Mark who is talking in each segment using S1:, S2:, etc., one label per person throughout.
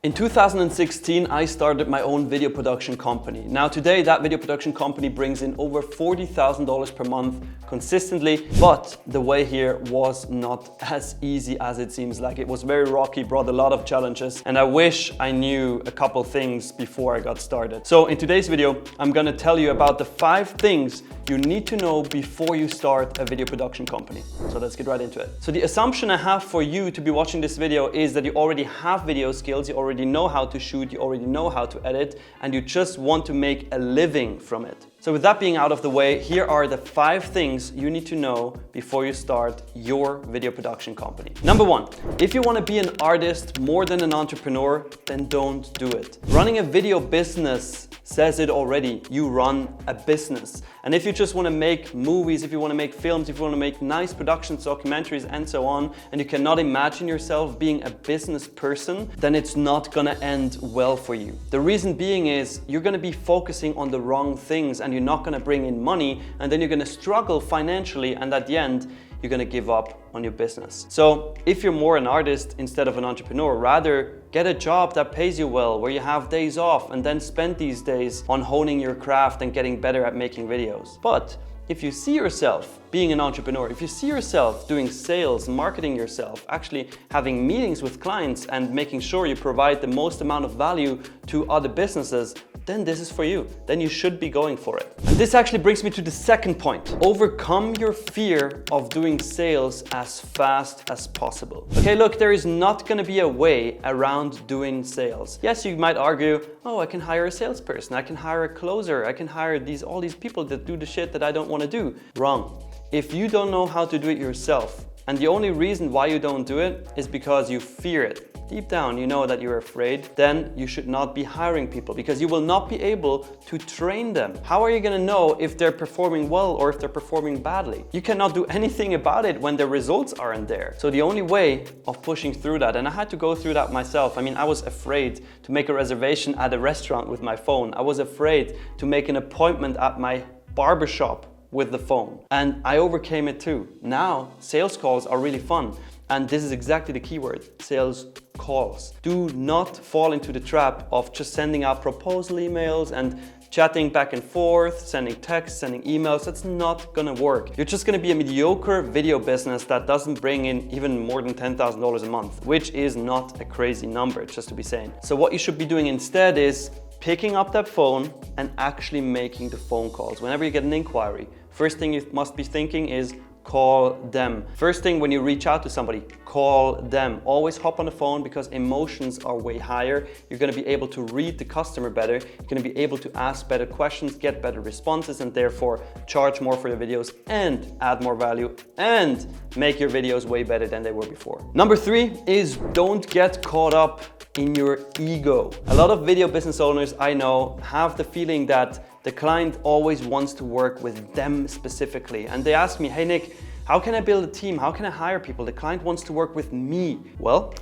S1: In 2016, I started my own video production company. Now today, that video production company brings in over $40,000 per month consistently, but the way here was not as easy as it seems like. It was very rocky, brought a lot of challenges, and I wish I knew a couple things before I got started. So in today's video, I'm gonna tell you about the 5 things you need to know before you start a video production company. So let's get right into it. So the assumption I have for you to be watching this video is that you already have video skills, you already know how to shoot, you already know how to edit, and you just want to make a living from it. So with that being out of the way, here are the 5 things you need to know before you start your video production company. Number 1, if you want to be an artist more than an entrepreneur, then don't do it. Running a video business says it already. You run a business. And if you just want to make movies, if you want to make films, if you want to make nice productions, documentaries, and so on, and you cannot imagine yourself being a business person, then it's not gonna end well for you. The reason being is you're gonna be focusing on the wrong things and you're not gonna bring in money, and then you're gonna struggle financially, and at the end, you're gonna give up on your business. So if you're more an artist instead of an entrepreneur, rather get a job that pays you well, where you have days off, and then spend these days on honing your craft and getting better at making videos. But if you see yourself being an entrepreneur, if you see yourself doing sales, marketing yourself, actually having meetings with clients and making sure you provide the most amount of value to other businesses, then this is for you. Then you should be going for it. And this actually brings me to the second point. Overcome your fear of doing sales as fast as possible. Okay, look, there is not gonna be a way around doing sales. Yes, you might argue, oh, I can hire a salesperson, I can hire a closer, I can hire all these people that do the shit that I don't wanna do. Wrong. If you don't know how to do it yourself, and the only reason why you don't do it is because you fear it, deep down you know that you're afraid, then you should not be hiring people because you will not be able to train them. How are you gonna know if they're performing well or if they're performing badly? You cannot do anything about it when the results aren't there. So the only way of pushing through that, and I had to go through that myself. I mean, I was afraid to make a reservation at a restaurant with my phone. I was afraid to make an appointment at my barbershop with the phone. And I overcame it too. Now, sales calls are really fun. And this is exactly the keyword, sales calls. Do not fall into the trap of just sending out proposal emails and chatting back and forth, sending texts, sending emails. That's not gonna work. You're just gonna be a mediocre video business that doesn't bring in even more than $10,000 a month, which is not a crazy number, just to be saying. So what you should be doing instead is picking up that phone and actually making the phone calls. Whenever you get an inquiry, first thing you must be thinking is call them. First thing when you reach out to somebody, call them. Always hop on the phone because emotions are way higher. You're gonna be able to read the customer better. You're gonna be able to ask better questions, get better responses, and therefore charge more for your videos and add more value and make your videos way better than they were before. Number 3 is don't get caught up in your ego. A lot of video business owners I know have the feeling that the client always wants to work with them specifically. And they ask me, hey Nick, how can I build a team? How can I hire people? The client wants to work with me. Well,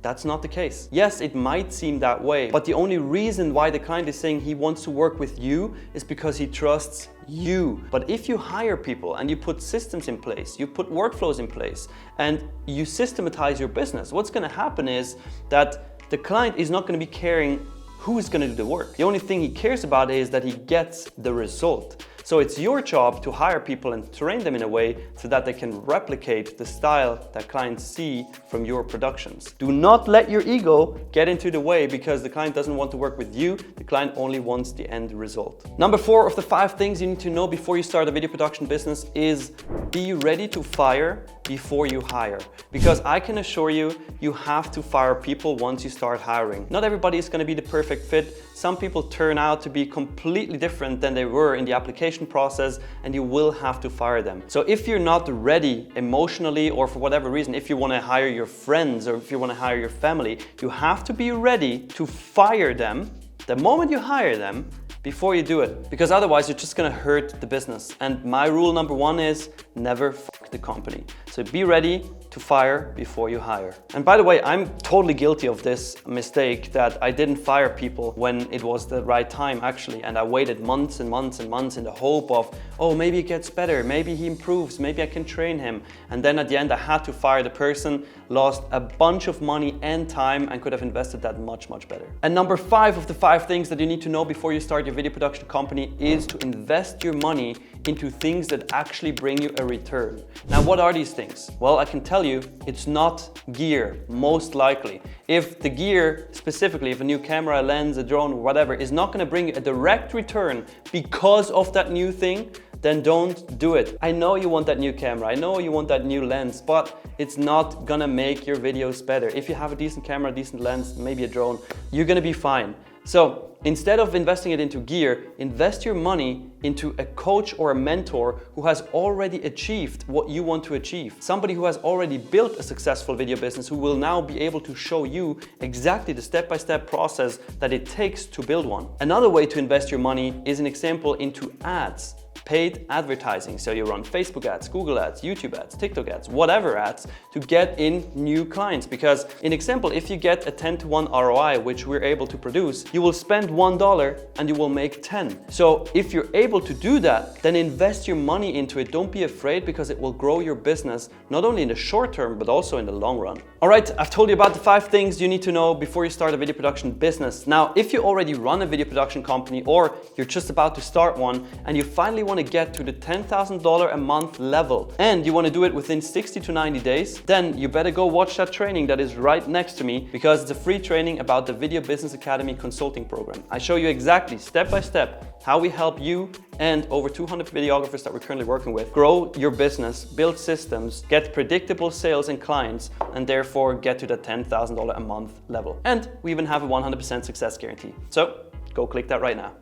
S1: that's not the case. Yes, it might seem that way, but the only reason why the client is saying he wants to work with you is because he trusts you. But if you hire people and you put systems in place, you put workflows in place, and you systematize your business, what's gonna happen is that the client is not gonna be caring who is going to do the work. The only thing he cares about is that he gets the result. So it's your job to hire people and train them in a way so that they can replicate the style that clients see from your productions. Do not let your ego get into the way because the client doesn't want to work with you. The client only wants the end result. Number 4 of the 5 things you need to know before you start a video production business is be ready to fire before you hire. Because I can assure you, you have to fire people once you start hiring. Not everybody is going to be the perfect fit. Some people turn out to be completely different than they were in the application process, and you will have to fire them. So if you're not ready emotionally or for whatever reason, if you want to hire your friends or if you want to hire your family, you have to be ready to fire them the moment you hire them before you do it, because otherwise you're just gonna hurt the business. And my rule number 1 is never fuck the company. So be ready to fire before you hire. And by the way, I'm totally guilty of this mistake that I didn't fire people when it was the right time actually. And I waited months and months and months in the hope of, oh, maybe it gets better, maybe he improves, maybe I can train him. And then at the end I had to fire the person lost a bunch of money and time and could have invested that much better. And number 5 of the 5 things that you need to know before you start your video production company is to invest your money into things that actually bring you a return. Now, what are these things? Well, I can tell you, it's not gear, most likely. If the gear, specifically, if a new camera, a lens, a drone, whatever, is not gonna bring you a direct return because of that new thing, then don't do it. I know you want that new camera, I know you want that new lens, but it's not gonna make your videos better. If you have a decent camera, a decent lens, maybe a drone, you're gonna be fine. So instead of investing it into gear, invest your money into a coach or a mentor who has already achieved what you want to achieve. Somebody who has already built a successful video business who will now be able to show you exactly the step-by-step process that it takes to build one. Another way to invest your money is an example into ads. Paid advertising. So you run Facebook ads, Google ads, YouTube ads, TikTok ads, whatever ads to get in new clients. Because in example, if you get a 10-to-1 ROI, which we're able to produce, you will spend $1 and you will make 10. So if you're able to do that, then invest your money into it. Don't be afraid because it will grow your business, not only in the short term, but also in the long run. All right, I've told you about the 5 things you need to know before you start a video production business. Now, if you already run a video production company or you're just about to start one and you finally want to get to the $10,000 a month level and you want to do it within 60 to 90 days, then you better go watch that training that is right next to me because it's a free training about the Video Business Academy consulting program. I show you exactly step by step how we help you and over 200 videographers that we're currently working with grow your business, build systems, get predictable sales and clients, and therefore get to the $10,000 a month level. And we even have a 100% success guarantee. So go click that right now.